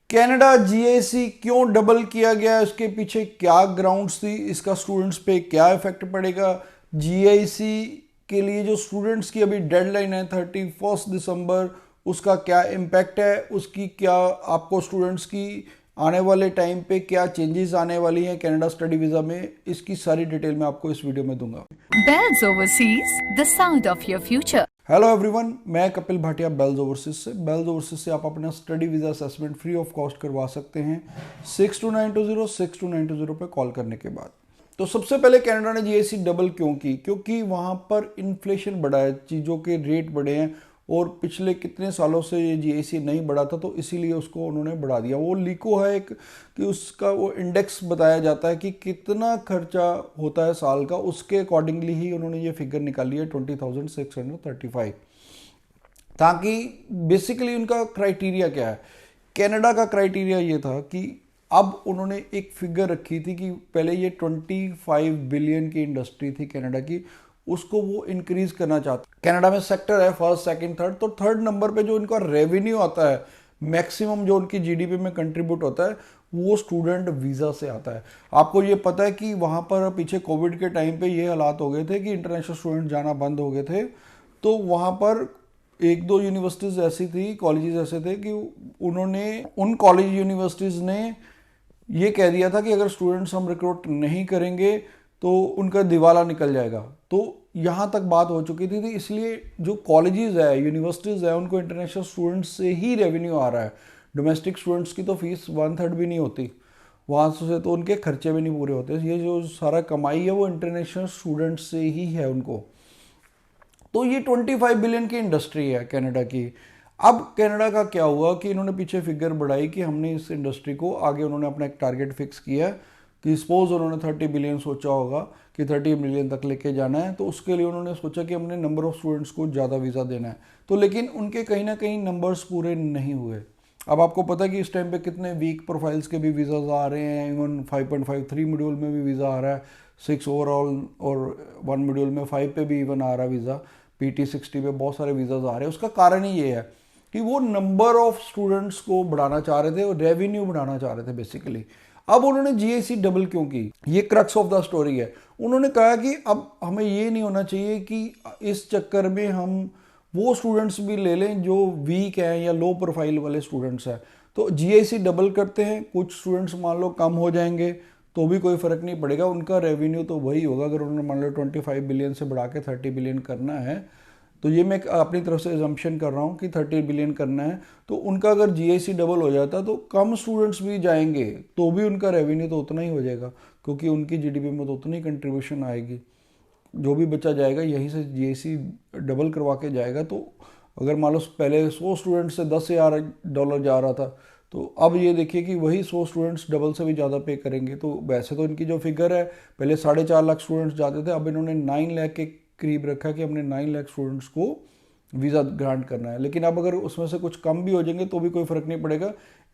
Canada GIC क्यों double किया गया, इसके पीछे क्या ग्राउंड्स थी, इसका स्टूडेंट्स पे क्या इफेक्ट पड़ेगा। जीआईसी के लिए जो स्टूडेंट्स की अभी डेडलाइन है 31 दिसंबर, उसका क्या इम्पैक्ट है, उसकी क्या आपको स्टूडेंट्स की आने वाले टाइम पे क्या चेंजेस आने वाली हैं कनाडा स्टडी वीज़ा में, इसकी सारी डिटेल मैं आपको इस वीडियो में दूंगा। Bells Overseas, the sound of your future. Hello everyone, मैं कपिल भाटिया बेल्स ओवरसीज से। बेल्स ओवरसीज से आप अपना study visa assessment free of cost करवा सकते हैं 6292062920 पे कॉल करने के बाद। तो सबसे पहले कनाडा ने जीआईसी डबल क्यों की? क्योंकि वहाँ पर इन्फ्लेशन बढ़ा है, चीज़ों के रेट बढ़े हैं और पिछले कितने सालों से ये जीआईसी नहीं बढ़ा था, तो इसीलिए उसको उन्होंने बढ़ा दिया। वो लिको है एक कि उसका वो इंडेक्स बताया जाता है कि कितना खर्चा होता है साल का, उसके अकॉर्डिंगली ही उन्होंने ये फिगर निकाली है 20,635। ताकि बेसिकली उनका क्राइटेरिया क्या है, कनाडा का क्राइटेरिया ये था कि अब उन्होंने एक फिगर रखी थी कि पहले ये 25 बिलियन की इंडस्ट्री थी कनाडा की, उसको वो इंक्रीज करना चाहते। कनाडा में सेक्टर है फर्स्ट सेकंड थर्ड, तो थर्ड नंबर पे जो इनका रेवेन्यू आता है, मैक्सिमम जो उनकी जीडीपी में कंट्रीब्यूट होता है, वो स्टूडेंट वीज़ा से आता है। आपको ये पता है कि वहाँ पर पीछे कोविड के टाइम पे ये हालात हो गए थे कि इंटरनेशनल स्टूडेंट जाना बंद हो गए थे, तो वहाँ पर एक दो यूनिवर्सिटीज़ ऐसी थी, कॉलेजेस ऐसे थे कि उन्होंने उन कॉलेज यूनिवर्सिटीज़ ने ये कह दिया था कि अगर स्टूडेंट्स हम रिक्रूट नहीं करेंगे तो उनका दिवाला निकल जाएगा। तो यहाँ तक बात हो चुकी थी, इसलिए जो कॉलेजेस है, यूनिवर्सिटीज़ है, उनको इंटरनेशनल स्टूडेंट्स से ही रेवेन्यू आ रहा है। डोमेस्टिक स्टूडेंट्स की तो फीस 1/3 भी नहीं होती, वहाँ से तो उनके खर्चे भी नहीं पूरे होते। ये जो सारा कमाई है वो इंटरनेशनल स्टूडेंट्स से ही है उनको। तो ये 25 बिलियन की इंडस्ट्री है कनाडा की। अब कनाडा का क्या हुआ कि इन्होंने पीछे फिगर बढ़ाई कि हमने इस इंडस्ट्री को आगे, उन्होंने अपना एक टारगेट फिक्स किया कि सपोज उन्होंने 30 बिलियन सोचा होगा कि 30 बिलियन तक लेके जाना है, तो उसके लिए उन्होंने सोचा कि हमने नंबर ऑफ स्टूडेंट्स को ज़्यादा वीज़ा देना है। तो लेकिन उनके कहीं ना कहीं नंबर्स पूरे नहीं हुए। अब आपको पता है कि इस टाइम पे कितने वीक प्रोफाइल्स के भी वीज़ाज आ रहे हैं, इवन 5.53 मॉड्यूल में भी वीज़ा आ रहा है, 6 ओवरऑल और 1 मॉड्यूल में 5 पे भी इवन आ रहा है वीज़ा, PT60 पे बहुत सारे वीज़ाज आ रहे हैं। उसका कारण ही ये है कि वो नंबर ऑफ स्टूडेंट्स को बढ़ाना चाह रहे थे और रेवेन्यू बढ़ाना चाह रहे थे बेसिकली। अब उन्होंने जीआईसी डबल क्यों की, ये क्रक्स ऑफ द स्टोरी है। उन्होंने कहा कि अब हमें ये नहीं होना चाहिए कि इस चक्कर में हम वो स्टूडेंट्स भी ले लें जो वीक हैं या लो प्रोफाइल वाले स्टूडेंट्स हैं। तो जीआईसी डबल करते हैं, कुछ स्टूडेंट्स मान लो कम हो जाएंगे तो भी कोई फर्क नहीं पड़ेगा, उनका रेवेन्यू तो वही होगा। अगर उन्होंने मान लो 25 बिलियन से बढ़ा के 30 बिलियन करना है, तो ये मैं अपनी तरफ से एजम्पशन कर रहा हूँ कि 30 बिलियन करना है, तो उनका अगर जीआईसी डबल हो जाता तो कम स्टूडेंट्स भी जाएंगे तो भी उनका रेवेन्यू तो उतना ही हो जाएगा, क्योंकि उनकी जीडीपी में तो उतनी कंट्रीब्यूशन आएगी। जो भी बच्चा जाएगा यहीं से जीआईसी डबल करवा के जाएगा। तो अगर मान लो पहले 100 स्टूडेंट से $10,000 जा रहा था, तो अब ये देखिए कि वही 100 स्टूडेंट्स डबल से भी ज़्यादा पे करेंगे। तो वैसे तो इनकी जो फिगर है, पहले 4.5 लाख स्टूडेंट्स जाते थे, अब इन्होंने 9 लाख के करीब रखा कि हमने 9 लाख स्टूडेंट्स को वीज़ा ग्रांट करना है। लेकिन अब अगर उसमें से कुछ कम भी हो जाएंगे तो भी कोई फ़र्क नहीं पड़ेगा,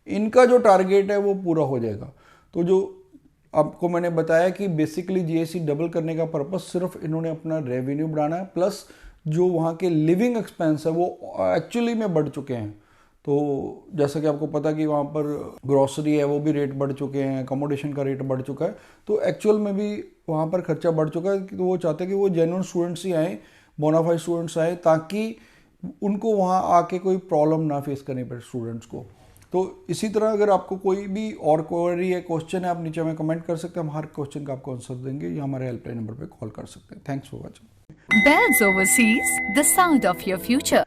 इनका जो टारगेट है वो पूरा हो जाएगा। तो जो आपको मैंने बताया कि बेसिकली जीआईसी डबल करने का पर्पस सिर्फ इन्होंने अपना रेवेन्यू बढ़ाना है, प्लस जो वहाँ के लिविंग एक्सपेंस है वो एक्चुअली में बढ़ चुके हैं। तो जैसा कि आपको पता कि वहाँ पर ग्रॉसरी है वो भी रेट बढ़ चुके हैं, अकोमोडेशन का रेट बढ़ चुका है, तो एक्चुअल में भी वहाँ पर खर्चा बढ़ चुका है। तो वो चाहते हैं कि वो जेन्युइन स्टूडेंट्स ही आए, बोनाफाइड स्टूडेंट्स आए, ताकि उनको वहाँ आके कोई प्रॉब्लम ना फेस करनी पड़े स्टूडेंट्स को। तो इसी तरह अगर आपको कोई भी और क्वेरी है, क्वेश्चन है, आप नीचे में कमेंट कर सकते हैं, हम हर क्वेश्चन का आपको आंसर देंगे या हमारे हेल्पलाइन नंबर पे कॉल कर सकते हैं। Thanks for watching. Bells Overseas, the sound of your future.